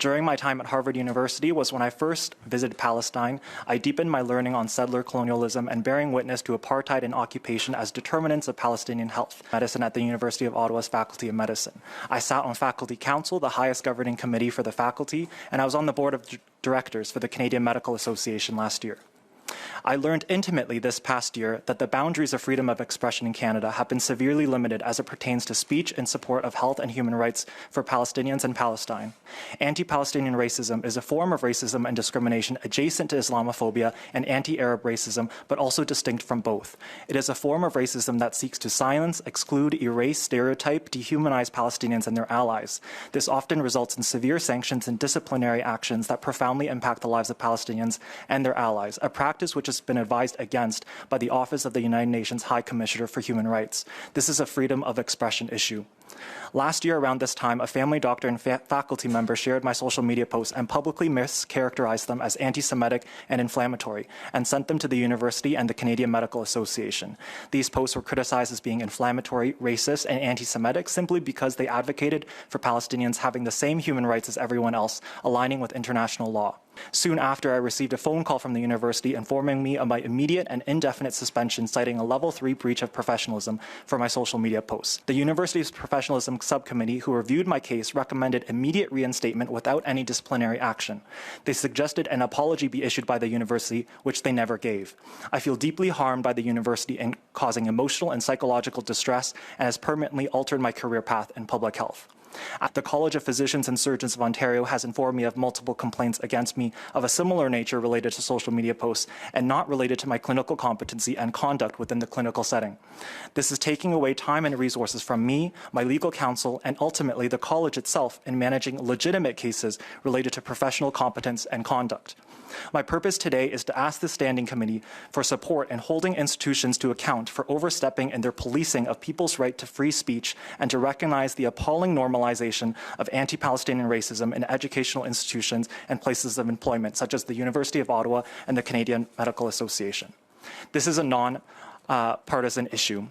During my time at Harvard University was when I first visited Palestine. I deepened my learning on settler colonialism and bearing witness to apartheid and occupation as determinants of Palestinian health. Medicine at the University of Ottawa's Faculty of Medicine. I sat on Faculty Council, the highest governing committee for the faculty, and I was on the board of directors for the Canadian Medical Association last year. I learned intimately this past year that the boundaries of freedom of expression in Canada have been severely limited as it pertains to speech in support of health and human rights for Palestinians in Palestine. Anti-Palestinian racism is a form of racism and discrimination adjacent to Islamophobia and anti-Arab racism, but also distinct from both. It is a form of racism that seeks to silence, exclude, erase, stereotype, dehumanize Palestinians and their allies. This often results in severe sanctions and disciplinary actions that profoundly impact the lives of Palestinians and their allies, a practice which has been advised against by the Office of the United Nations High Commissioner for Human Rights. This is a freedom of expression issue. Last year around this time, a family doctor and faculty member shared my social media posts and publicly mischaracterized them as anti-Semitic and inflammatory and sent them to the university and the Canadian Medical Association. These posts were criticized as being inflammatory, racist, and anti-Semitic simply because they advocated for Palestinians having the same human rights as everyone else, aligning with international law. Soon after, I received a phone call from the university informing me of my immediate and indefinite suspension, citing a Level 3 breach of professionalism for my social media posts. The university's professionalism subcommittee, who reviewed my case, recommended immediate reinstatement without any disciplinary action. They suggested an apology be issued by the university, which they never gave. I feel deeply harmed by the university in causing emotional and psychological distress and has permanently altered my career path in public health. The College of Physicians and Surgeons of Ontario has informed me of multiple complaints against me of a similar nature related to social media posts and not related to my clinical competency and conduct within the clinical setting. This is taking away time and resources from me, my legal counsel, and ultimately the college itself in managing legitimate cases related to professional competence and conduct. My purpose today is to ask the Standing Committee for support in holding institutions to account for overstepping in their policing of people's right to free speech and to recognize the appalling normalization of anti-Palestinian racism in educational institutions and places of employment, such as the University of Ottawa and the Canadian Medical Association. This is a non-partisan issue.